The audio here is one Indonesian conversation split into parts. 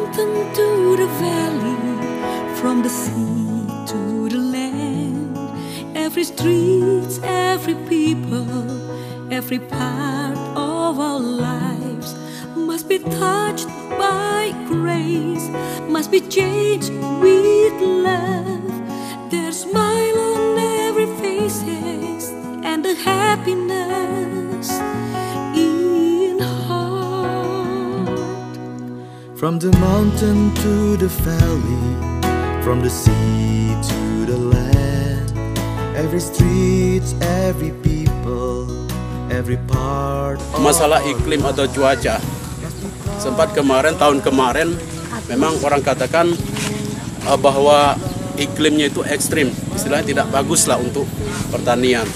mountain to the valley, from the sea to the land, every street, every people, every part of our lives must be touched by grace, must be changed with love. There's smile on every faces and the happiness in heart. From the mountain to the valley, from the sea to the land, every street, every people, every part. Masalah iklim atau cuaca, sempat tahun kemarin memang orang katakan bahwa iklimnya itu ekstrim, istilahnya tidak bagus lah untuk pertanian.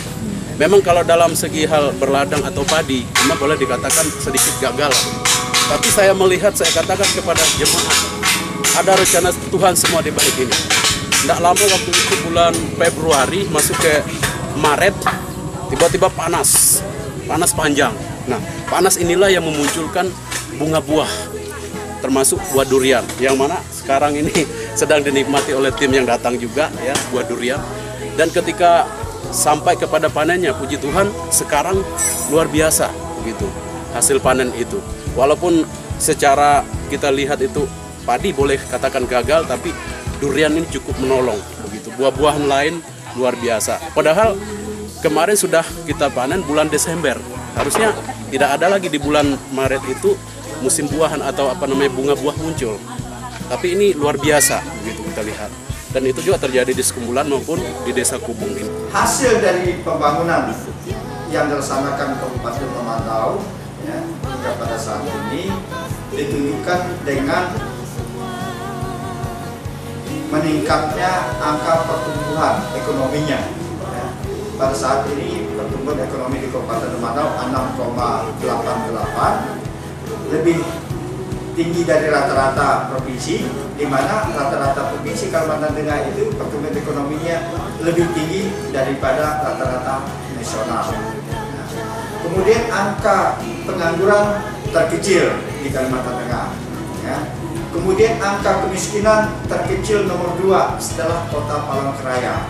Memang kalau dalam segi hal berladang atau padi, memang boleh dikatakan sedikit gagal. Tapi saya melihat, saya katakan kepada jemaat, ada rencana Tuhan semua di balik ini. Tidak lama waktu itu bulan Februari masuk ke Maret, tiba-tiba panas panjang. Nah, panas inilah yang memunculkan bunga buah, termasuk buah durian, yang mana sekarang ini sedang dinikmati oleh tim yang datang juga, ya, buah durian. Dan ketika sampai kepada panennya, puji Tuhan, sekarang luar biasa gitu hasil panen itu. Walaupun secara kita lihat itu padi boleh katakan gagal, tapi durian ini cukup menolong begitu. Buah-buahan lain luar biasa. Padahal kemarin sudah kita panen bulan Desember. Harusnya tidak ada lagi di bulan Maret itu musim buahan atau bunga buah muncul. Tapi ini luar biasa begitu kita lihat. Dan itu juga terjadi di Sekumbulan maupun di Desa Kubung ini. Hasil dari pembangunan yang dilaksanakan Kabupaten Tatmadaw, ya, pada saat ini ditunjukkan dengan meningkatnya angka pertumbuhan ekonominya. Ya. Pada saat ini pertumbuhan ekonomi di Kabupaten Tatmadaw 6,88, lebih tinggi dari rata-rata provinsi, di mana rata-rata provinsi Kalimantan Tengah itu pertumbuhan ekonominya lebih tinggi daripada rata-rata nasional. Nah, kemudian angka pengangguran terkecil di Kalimantan Tengah. Ya. Kemudian angka kemiskinan terkecil nomor 2 setelah kota Palangkaraya.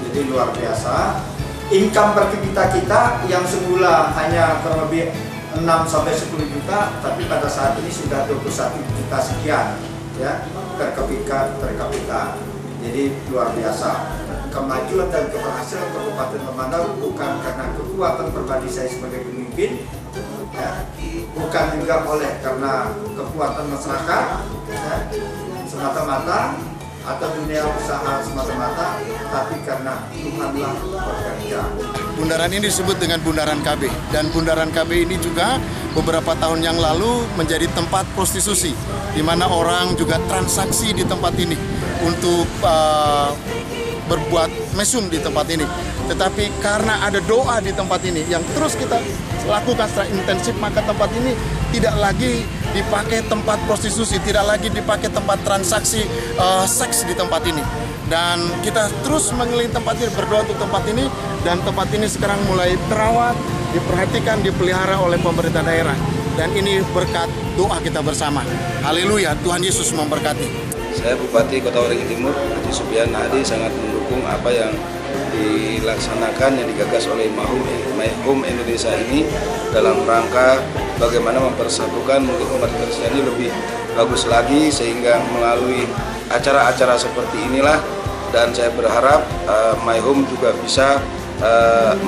Jadi luar biasa. Income per kapita kita yang semula hanya kurang lebih 6-10 juta, tapi pada saat ini sudah 21 juta sekian, ya, per kapita. Jadi luar biasa. Kemajuan dan keberhasilan Kabupaten Tatmadaw bukan karena kekuatan pribadi saya sebagai pemimpin, ya, bukan juga oleh karena kekuatan masyarakat, ya, semata-mata, atau dunia usaha semata-mata, tapi karena Tuhanlah bekerja. Bundaran ini disebut dengan Bundaran KB, dan Bundaran KB ini juga beberapa tahun yang lalu menjadi tempat prostitusi, di mana orang juga transaksi di tempat ini untuk berbuat mesum di tempat ini. Tetapi karena ada doa di tempat ini yang terus kita lakukan secara intensif, maka tempat ini tidak lagi dipakai tempat prostitusi, tidak lagi dipakai tempat transaksi seks di tempat ini. Dan kita terus mengelilingi tempat ini, berdoa untuk tempat ini, dan tempat ini sekarang mulai terawat, diperhatikan, dipelihara oleh pemerintah daerah. Dan ini berkat doa kita bersama. Haleluya, Tuhan Yesus memberkati. Saya Bupati Kota Waringin Timur, Haji Supian Hadi, sangat mendukung apa yang dilaksanakan, yang digagas oleh My Home Indonesia ini dalam rangka bagaimana mempersatukan mungkin umat Kristen ini lebih bagus lagi, sehingga melalui acara-acara seperti inilah, dan saya berharap My Home juga bisa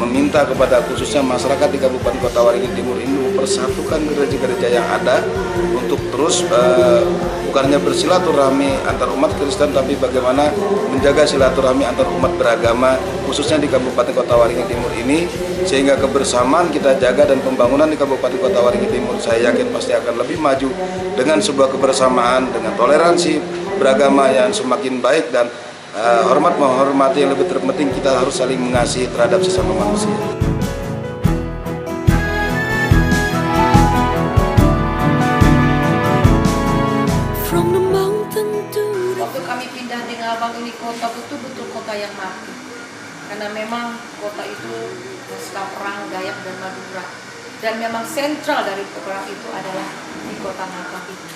meminta kepada khususnya masyarakat di Kabupaten Kota Waringin Timur ini mempersatukan gereja-gereja yang ada untuk terus bukannya bersilaturahmi antar umat Kristen, tapi bagaimana menjaga silaturahmi antar umat beragama khususnya di Kabupaten Kota Waringin Timur ini, sehingga kebersamaan kita jaga dan pembangunan di Kabupaten Kota Waringin Timur saya yakin pasti akan lebih maju dengan sebuah kebersamaan, dengan toleransi beragama yang semakin baik, dan hormat menghormati. Yang lebih terpenting kita harus saling mengasihi terhadap sesama manusia. Waktu kami pindah di Ngabang ini, kota betul-betul kota yang mati, karena memang kota itu pasca perang Dayak dan Madura, dan memang sentral dari perang itu adalah di kota Ngabang itu.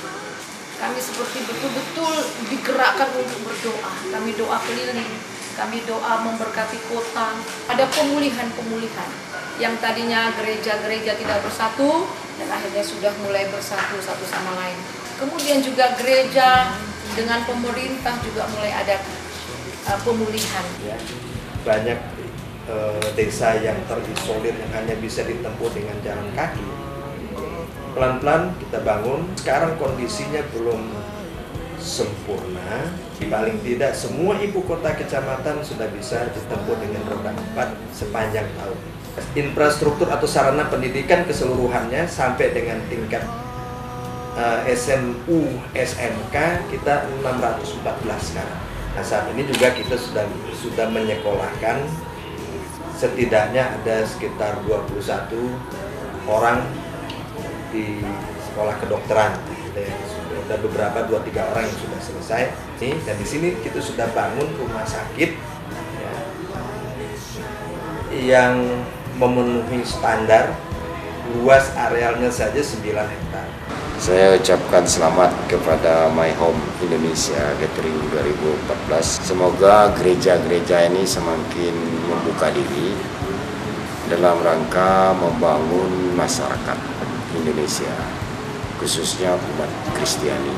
Kami seperti betul-betul digerakkan untuk berdoa. Kami doa keliling, kami doa memberkati kota. Ada pemulihan-pemulihan yang tadinya gereja-gereja tidak bersatu dan akhirnya sudah mulai bersatu satu sama lain. Kemudian juga gereja dengan pemerintah juga mulai ada pemulihan. Ya, banyak desa yang terisolir yang hanya bisa ditempuh dengan jalan kaki. Pelan-pelan kita bangun. Sekarang kondisinya belum sempurna. Paling tidak semua ibu kota kecamatan sudah bisa ditempuh dengan roda 4 sepanjang tahun. Infrastruktur atau sarana pendidikan keseluruhannya sampai dengan tingkat SMU, SMK kita 614 sekarang. Nah, saat ini juga kita sudah menyekolahkan setidaknya ada sekitar 21 orang di sekolah kedokteran. Ada beberapa 2-3 orang yang sudah selesai. Dan di sini kita sudah bangun rumah sakit ya, yang memenuhi standar, luas arealnya saja 9 hektar. Saya ucapkan selamat kepada My Home Indonesia Gathering 2014. Semoga gereja-gereja ini semakin membuka diri dalam rangka membangun masyarakat Indonesia, khususnya umat Kristiani.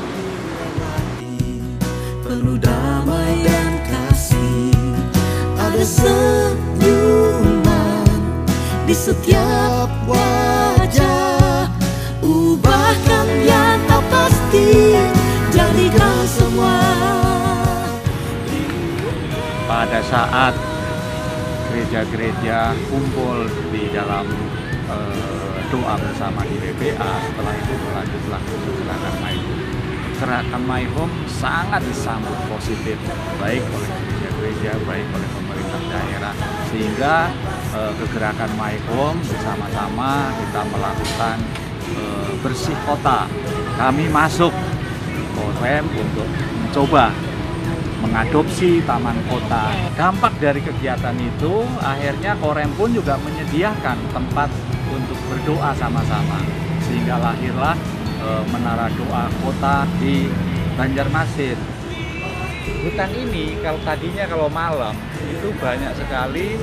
Penuh damai dan kasih, ada senyuman di setiap wajah. Ubahkan yang tak pasti, jadikan semua. Pada saat gereja-gereja kumpul di dalam doa bersama di BPA, setelah itu berlanjutlah gerakan My Home. Gerakan My Home sangat disambut positif, baik oleh gereja-gereja, baik oleh pemerintah daerah, sehingga kegerakan My Home bersama-sama kita melakukan bersih kota. Kami masuk Korem untuk mencoba mengadopsi taman kota. Dampak dari kegiatan itu akhirnya Korem pun juga menyediakan tempat untuk berdoa sama-sama, sehingga lahirlah menara doa kota di Banjarmasin. Hutan ini kalau malam itu banyak sekali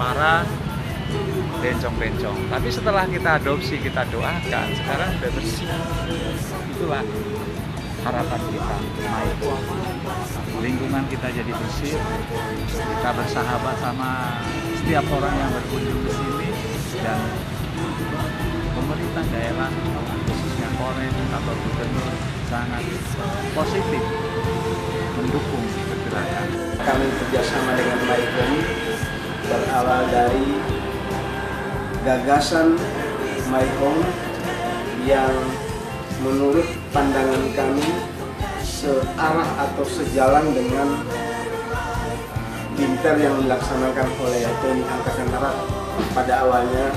para bencong-bencong, tapi setelah kita adopsi, kita doakan, sekarang sudah bersih. Itulah harapan kita, lingkungan kita jadi bersih, kita bersahabat sama setiap orang yang berkunjung ke sini, dan pemerintah daerah, khususnya Korem atau gubernur, sangat positif mendukung kegerakan. Kami kerjasama dengan My Home berawal dari gagasan My Home yang menurut pandangan kami searah atau sejalan dengan Binter yang dilaksanakan oleh TNI Angkatan Darat. Pada awalnya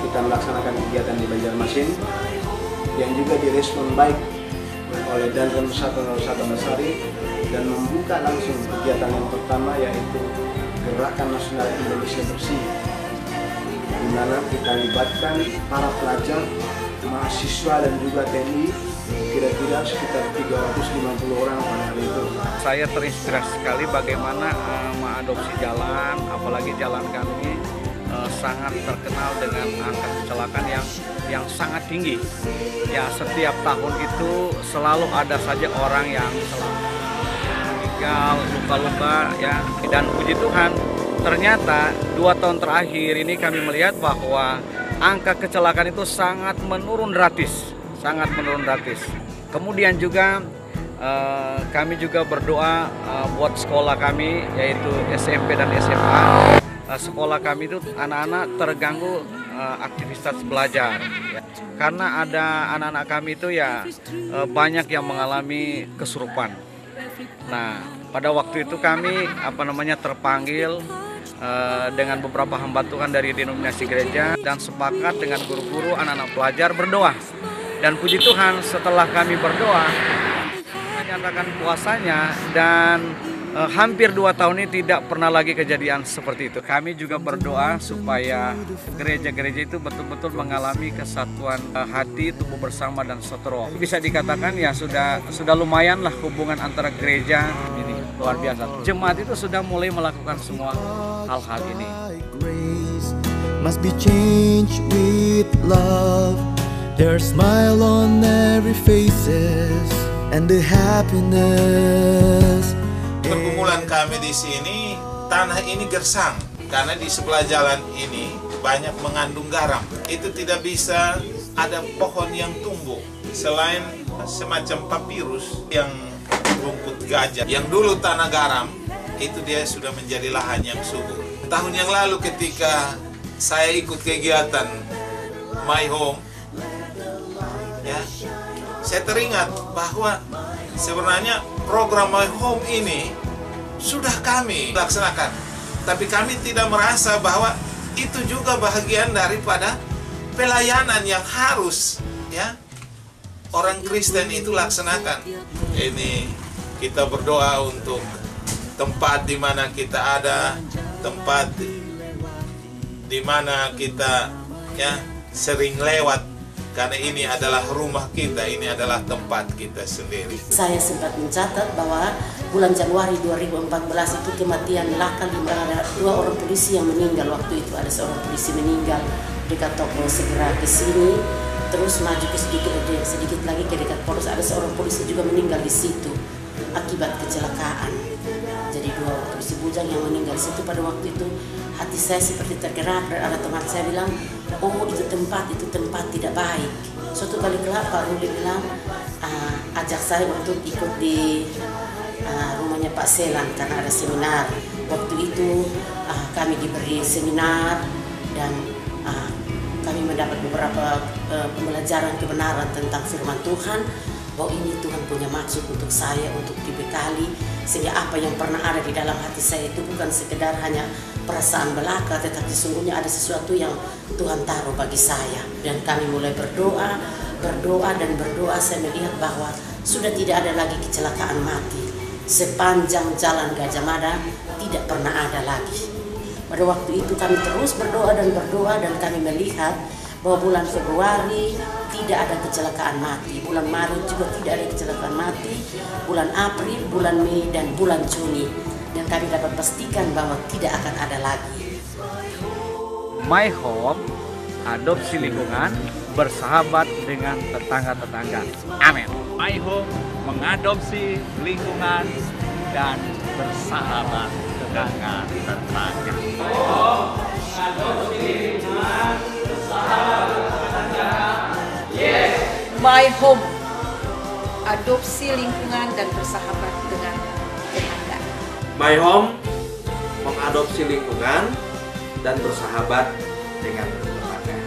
kita melaksanakan kegiatan di Banjarmasin yang juga direspon baik oleh Danrem 101 Antasari dan membuka langsung kegiatan yang pertama, yaitu Gerakan Nasional Indonesia Bersih, di mana kita libatkan para pelajar, mahasiswa dan juga TNI, kira-kira sekitar 350 orang pada hari itu. Saya terinspirasi sekali bagaimana mengadopsi jalan, apalagi jalan kami sangat terkenal dengan angka kecelakaan yang sangat tinggi. Ya, setiap tahun itu selalu ada saja orang yang meninggal, luka-luka ya. Dan puji Tuhan, ternyata 2 tahun terakhir ini kami melihat bahwa angka kecelakaan itu sangat menurun drastis, Kemudian juga kami juga berdoa buat sekolah kami, yaitu SMP dan SMA. Sekolah kami itu anak-anak terganggu aktivitas belajar ya. Karena ada anak-anak kami itu ya banyak yang mengalami kesurupan. Nah, pada waktu itu kami terpanggil dengan beberapa hamba Tuhan dari denominasi gereja dan sepakat dengan guru-guru, anak-anak pelajar berdoa. Dan puji Tuhan, setelah kami berdoa menyatakan kuasanya dan hampir 2 tahun ini tidak pernah lagi kejadian seperti itu. Kami juga berdoa supaya gereja-gereja itu betul-betul mengalami kesatuan hati, tubuh bersama dan seterusnya. Bisa dikatakan ya sudah lumayan lah hubungan antara gereja ini, luar biasa. Jemaat itu sudah mulai melakukan semua hal-hal ini. Must be changed with love. There's smile on every faces and the happiness. Pergumulan kami di sini, tanah ini gersang karena di sebelah jalan ini banyak mengandung garam. Itu tidak bisa ada pohon yang tumbuh selain semacam papirus yang rumput gajah. Yang dulu tanah garam itu dia sudah menjadi lahan yang subur. Tahun yang lalu ketika saya ikut kegiatan My Home, ya, saya teringat bahwa sebenarnya program My Home ini sudah kami laksanakan, tapi kami tidak merasa bahwa itu juga bagian daripada pelayanan yang harus, ya, orang Kristen itu laksanakan. Ini kita berdoa untuk tempat di mana kita ada, tempat di mana kita, ya, sering lewat. Karena ini adalah rumah kita, ini adalah tempat kita sendiri. Saya sempat mencatat bahwa bulan Januari 2014 itu kematian laka ada 2 orang polisi yang meninggal waktu itu. Ada seorang polisi meninggal dekat toko segera ke sini, terus maju ke sedikit lagi ke dekat Polres. Ada seorang polisi juga meninggal di situ akibat kecelakaan. Jadi 2 orang polisi bujang yang meninggal di situ. Pada waktu itu hati saya seperti tergerak dan ada teman saya bilang, oh itu tempat tidak baik. Suatu kali kelak Pak Ruli bilang, ajak saya untuk ikut di rumahnya Pak Selan karena ada seminar. Waktu itu kami diberi seminar dan kami mendapat beberapa pembelajaran kebenaran tentang firman Tuhan, bahwa ini Tuhan punya maksud untuk saya, untuk dibekali, sehingga apa yang pernah ada di dalam hati saya itu bukan sekedar hanya perasaan belaka, tetapi sesungguhnya ada sesuatu yang Tuhan taruh bagi saya. Dan kami mulai berdoa, saya melihat bahwa sudah tidak ada lagi kecelakaan mati. Sepanjang jalan Gajah Mada tidak pernah ada lagi. Pada waktu itu kami terus berdoa dan kami melihat bahwa bulan Februari tidak ada kecelakaan mati, bulan Maret juga tidak ada kecelakaan mati, bulan April, bulan Mei, dan bulan Juni. Dan kami dapat pastikan bahwa tidak akan ada lagi. My Home, adopsi lingkungan, bersahabat dengan tetangga-tetangga. Amin. My Home mengadopsi lingkungan dan bersahabat dengan tetangga. Adopsi lingkungan, bersahabat dengan tetangga. Yes. My Home, adopsi lingkungan dan bersahabat dengan tetangga. My Home mengadopsi lingkungan dan bersahabat dengan tetangga.